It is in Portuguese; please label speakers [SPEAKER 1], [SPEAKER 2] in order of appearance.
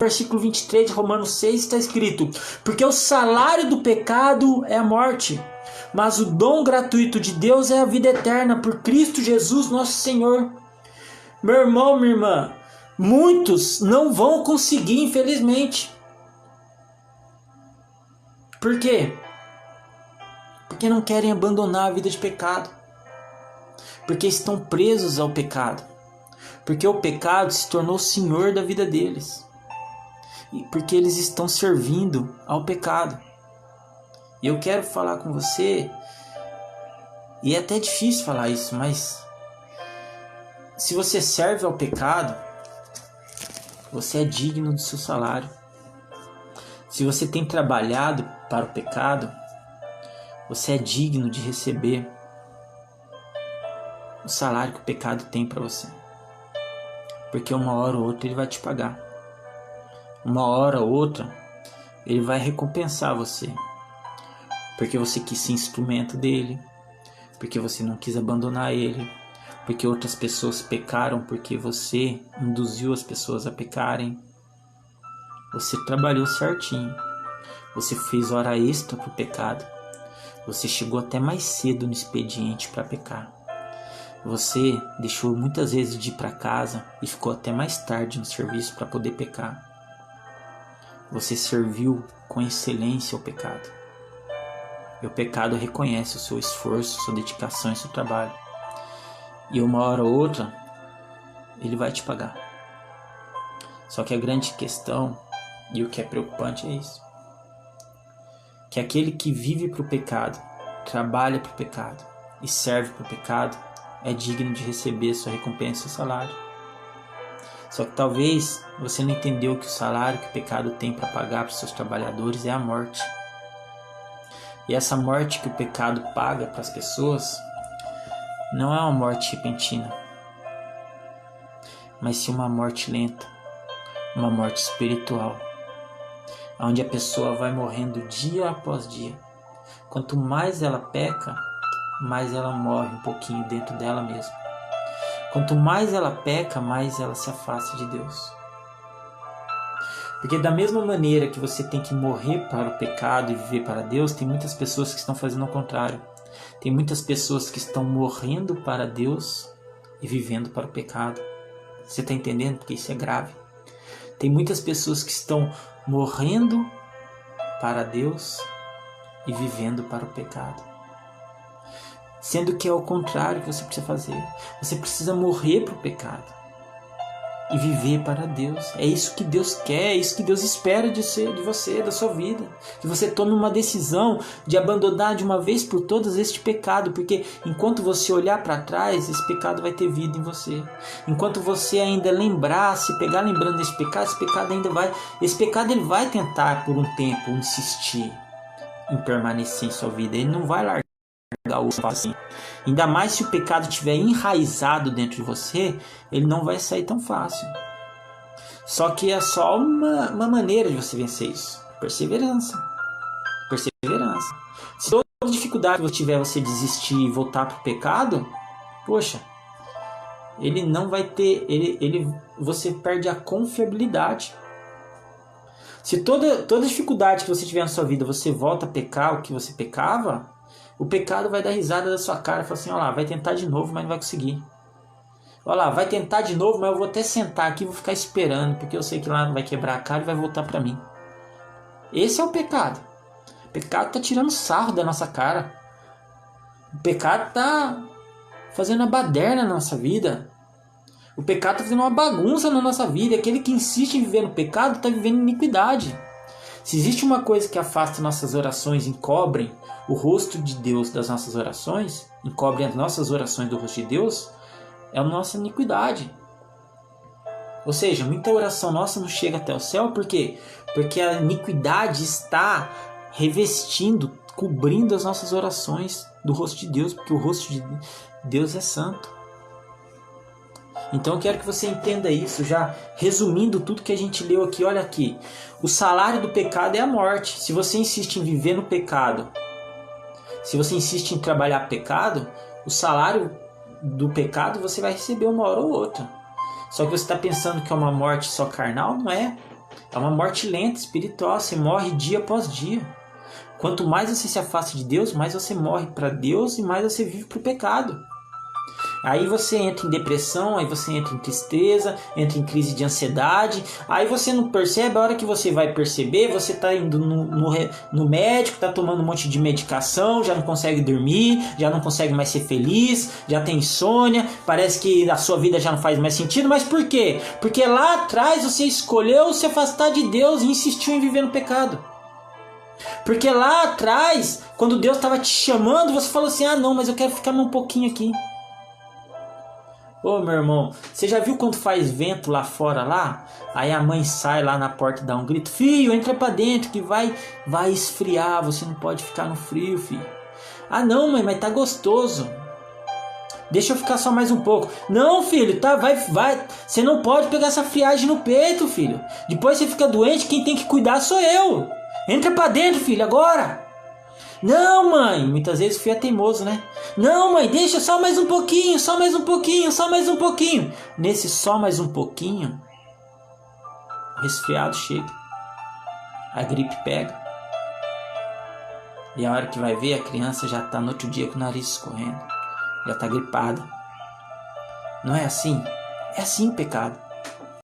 [SPEAKER 1] versículo 23 de Romanos 6 está escrito: porque o salário do pecado é a morte, mas o dom gratuito de Deus é a vida eterna por Cristo Jesus nosso Senhor. Meu irmão, minha irmã, muitos não vão conseguir, infelizmente. Por quê? Porque não querem abandonar a vida de pecado. Porque estão presos ao pecado. Porque o pecado se tornou o senhor da vida deles. E porque eles estão servindo ao pecado. E eu quero falar com você, e é até difícil falar isso, mas se você serve ao pecado, você é digno do seu salário. Se você tem trabalhado para o pecado, você é digno de receber o salário que o pecado tem para você. Porque uma hora ou outra ele vai te pagar. Uma hora ou outra ele vai recompensar você. Porque você quis ser instrumento dele. Porque você não quis abandonar ele. Porque outras pessoas pecaram porque você induziu as pessoas a pecarem. Você trabalhou certinho. Você fez hora extra para o pecado. Você chegou até mais cedo no expediente para pecar. Você deixou muitas vezes de ir para casa e ficou até mais tarde no serviço para poder pecar. Você serviu com excelência ao pecado. E o pecado reconhece o seu esforço, sua dedicação e seu trabalho. E uma hora ou outra, ele vai te pagar. Só que a grande questão, e o que é preocupante é isso. Que aquele que vive para o pecado, trabalha para o pecado e serve para o pecado, é digno de receber sua recompensa e seu salário. Só que talvez você não entendeu que o salário que o pecado tem para pagar para os seus trabalhadores é a morte. E essa morte que o pecado paga para as pessoas não é uma morte repentina, mas sim uma morte lenta, uma morte espiritual, onde a pessoa vai morrendo dia após dia. Quanto mais ela peca, mais ela morre um pouquinho dentro dela mesma. Quanto mais ela peca, mais ela se afasta de Deus. Porque da mesma maneira que você tem que morrer para o pecado e viver para Deus, tem muitas pessoas que estão fazendo ao contrário. Tem muitas pessoas que estão morrendo para Deus e vivendo para o pecado. Você está entendendo? Porque isso é grave. Tem muitas pessoas que estão morrendo para Deus e vivendo para o pecado. Sendo que é o contrário que você precisa fazer. Você precisa morrer para o pecado e viver para Deus. É isso que Deus quer, é isso que Deus espera de você, da sua vida. Que você tome uma decisão de abandonar de uma vez por todas este pecado, porque enquanto você olhar para trás, esse pecado vai ter vida em você. Enquanto você ainda lembrar, se pegar lembrando desse pecado, esse pecado ele vai tentar por um tempo insistir em permanecer em sua vida. Ele não vai largar assim. Ainda mais se o pecado estiver enraizado dentro de você, ele não vai sair tão fácil. Só que é só uma maneira de você vencer isso: perseverança. Se toda dificuldade que você tiver, você desistir e voltar para o pecado, poxa, ele não vai ter, você perde a confiabilidade. Se toda dificuldade que você tiver na sua vida, você volta a pecar o que você pecava, o pecado vai dar risada da sua cara e falar assim: olha lá, vai tentar de novo, mas não vai conseguir. Olha lá, vai tentar de novo, mas eu vou até sentar aqui e vou ficar esperando, porque eu sei que lá não vai quebrar a cara e vai voltar para mim. Esse é o pecado. O pecado está tirando sarro da nossa cara. O pecado está fazendo uma baderna na nossa vida. O pecado está fazendo uma bagunça na nossa vida. Aquele que insiste em viver no pecado está vivendo iniquidade. Se existe uma coisa que afasta nossas orações, encobrem o rosto de Deus das nossas orações, encobrem as nossas orações do rosto de Deus, é a nossa iniquidade. Ou seja, muita oração nossa não chega até o céu, por quê? Porque a iniquidade está revestindo, cobrindo as nossas orações do rosto de Deus, porque o rosto de Deus é santo. Então eu quero que você entenda isso, já resumindo tudo que a gente leu aqui. Olha aqui, o salário do pecado é a morte. Se você insiste em viver no pecado, se você insiste em trabalhar pecado, o salário do pecado você vai receber uma hora ou outra. Só que você está pensando que é uma morte só carnal? Não é. É uma morte lenta, espiritual. Você morre dia após dia. Quanto mais você se afasta de Deus, mais você morre para Deus e mais você vive para o pecado. Aí você entra em depressão, aí você entra em tristeza, entra em crise de ansiedade. Aí você não percebe, a hora que você vai perceber, você está indo no médico, está tomando um monte de medicação, já não consegue dormir, já não consegue mais ser feliz, já tem insônia, parece que a sua vida já não faz mais sentido. Mas por quê? Porque lá atrás você escolheu se afastar de Deus e insistiu em viver no pecado. Porque lá atrás, quando Deus estava te chamando, você falou assim: ah não, mas eu quero ficar mais um pouquinho aqui. Ô meu irmão, você já viu quando faz vento lá fora lá? Aí a mãe sai lá na porta e dá um grito: filho, entra pra dentro que vai esfriar, você não pode ficar no frio, filho. Ah não, mãe, mas tá gostoso. Deixa eu ficar só mais um pouco. Não, filho, tá, vai. Você não pode pegar essa friagem no peito, filho. Depois você fica doente, quem tem que cuidar sou eu. Entra pra dentro, filho, agora. Não, mãe. Muitas vezes o filho é teimoso, né? Não, mãe, deixa só mais um pouquinho, só mais um pouquinho, só mais um pouquinho. Nesse só mais um pouquinho, o resfriado chega. A gripe pega. E a hora que vai ver, a criança já tá no outro dia com o nariz escorrendo. Já tá gripada. Não é assim? É assim o pecado.